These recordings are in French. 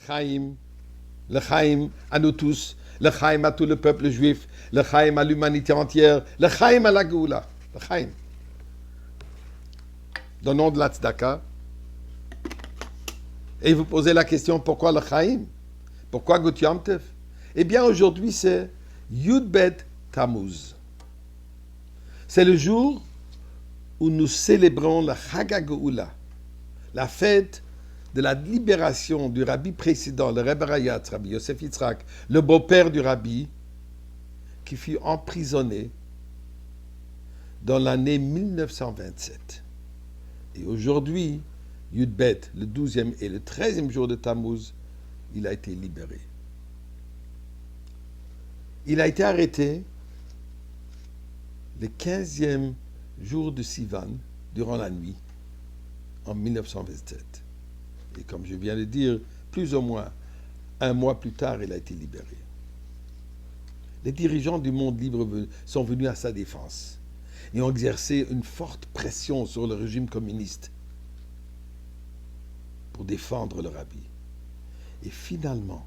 Chaim, le Chaim à nous tous, le Chaim à tout le peuple juif, le Chaim à l'humanité entière, le Chaim à la Géoula, le Chaim. Dans le nom de la Tzedaka. Et vous posez la question, pourquoi le Chaim? Pourquoi Gut Yom Tov? Eh bien, aujourd'hui, c'est Yud Bet Tammuz. C'est le jour où nous célébrons la Chag HaGeula, la fête de la libération du rabbi précédent, le Rebbe Rayatz, Rabbi Yosef Yitzhak, le beau-père du rabbi, qui fut emprisonné dans l'année 1927. Et aujourd'hui, Yud Bet, le 12e et le 13e jour de Tammuz, il a été libéré. Il a été arrêté le 15e jour de Sivan, durant la nuit, en 1927. Et comme je viens de dire, plus ou moins un mois plus tard, il a été libéré. Les dirigeants du monde libre sont venus à sa défense et ont exercé une forte pression sur le régime communiste pour défendre le rabbi. Et finalement,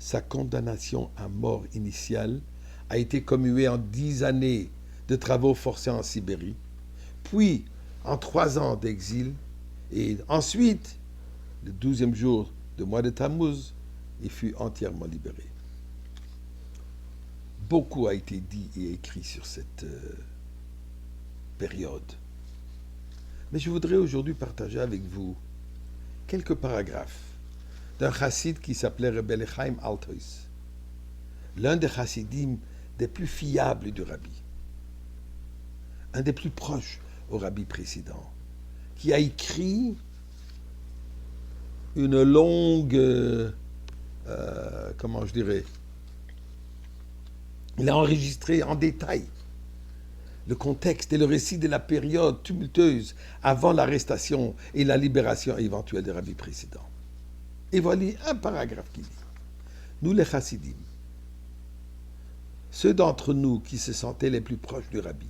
sa condamnation à mort initiale a été commuée en 10 années de travaux forcés en Sibérie, puis en 3 ans d'exil, et ensuite, le 12e jour du mois de Tammuz, il fut entièrement libéré. Beaucoup a été dit et écrit sur cette période. Mais je voudrais aujourd'hui partager avec vous quelques paragraphes d'un chassid qui s'appelait Rebbe Lechaim Altois, l'un des chassidim des plus fiables du rabbi, un des plus proches au rabbi précédent, qui a écrit une longue, comment je dirais, il a enregistré en détail le contexte et le récit de la période tumultueuse avant l'arrestation et la libération éventuelle des rabbis précédents. Et voilà un paragraphe qui dit, nous les chassidim, ceux d'entre nous qui se sentaient les plus proches du rabbi,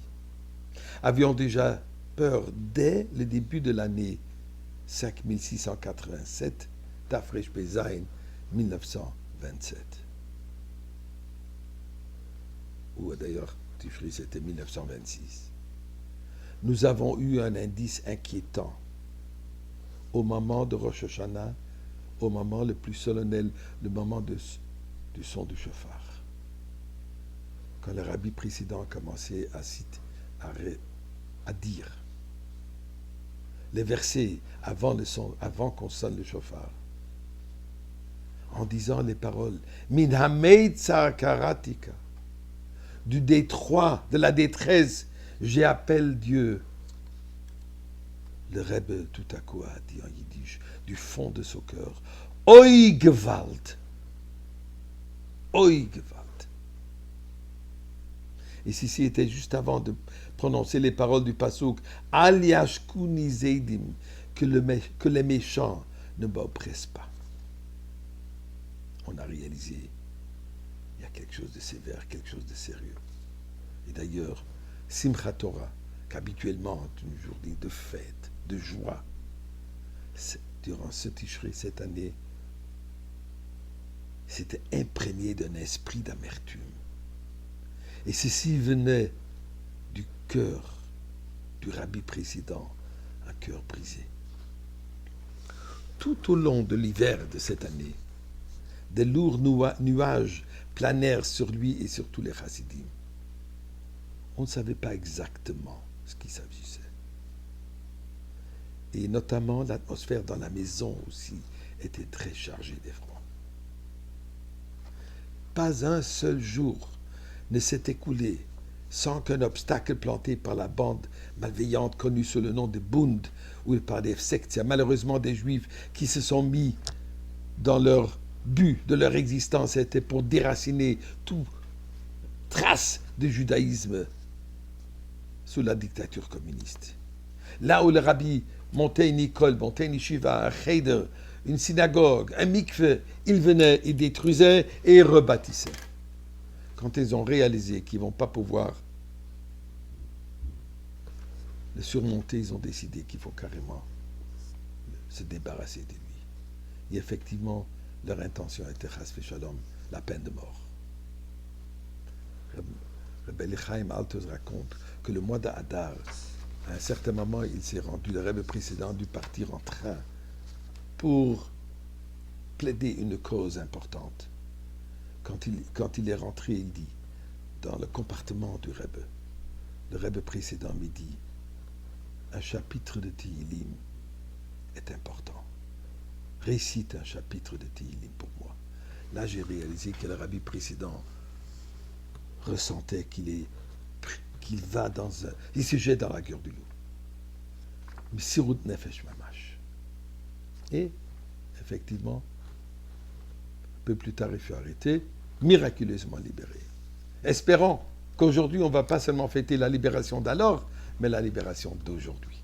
avions déjà peur dès le début de l'année 5687, Tafresh Pezaïn 1927. Ou d'ailleurs, Tifri, c'était 1926. Nous avons eu un indice inquiétant au moment de Rosh Hashanah, au moment le plus solennel, le moment du son du shofar. Quand le rabbi précédent a commencé à dire les versets avant qu'on sonne le shofar, en disant les paroles Min hamei tsar karatika, du détroit, de la détresse, j'appelle Dieu. Le Rebbe tout à coup a dit en yiddish, du fond de son cœur, Oi Gewalt, Oi Gewalt. Et ceci était juste avant de prononcer les paroles du Passouk, Al yashkuni zeidim, que les méchants ne m'oppressent pas. On a réalisé, il y a quelque chose de sévère, quelque chose de sérieux. Et d'ailleurs, Simchat Torah, qu'habituellement est une journée de fête, de joie, durant ce Tishri, cette année, s'était imprégné d'un esprit d'amertume. Et ceci venait du cœur du rabbi précédent, un cœur brisé. Tout au long de l'hiver de cette année, des lourds nuages planèrent sur lui et sur tous les chassidim. On ne savait pas exactement ce qu'il s'agissait. Et notamment, l'atmosphère dans la maison aussi était très chargée d'effroi. Pas un seul jour ne s'est écoulé sans qu'un obstacle planté par la bande malveillante connue sous le nom de Bund, ou par des sectes, malheureusement des Juifs qui se sont mis dans leur but de leur existence, était pour déraciner toute trace de judaïsme sous la dictature communiste. Là où le rabbi montait une école, montait une yeshiva, un cheder, une synagogue, un mikveh, ils venaient, ils détruisaient et ils rebâtissaient. Quand ils ont réalisé qu'ils ne vont pas pouvoir le surmonter, ils ont décidé qu'il faut carrément se débarrasser de lui. Et effectivement, leur intention était chas v'shalom, la peine de mort. Rabbi Chaim Altos raconte que le mois d'Adar, à un certain moment, il s'est rendu, le Rebbe précédent dû partir en train pour plaider une cause importante. Quand il est rentré, il dit, dans le compartiment du Rebbe, le Rebbe précédent me dit, un chapitre de Tehillim est important. Récite un chapitre de Tehillim pour moi. Là, j'ai réalisé que le Rabbi précédent ressentait qu'il se jette dans la gueule du loup. Messirut nefesh mamash. Et, effectivement, un peu plus tard, il fut arrêté, miraculeusement libéré. Espérons qu'aujourd'hui, on ne va pas seulement fêter la libération d'alors, mais la libération d'aujourd'hui.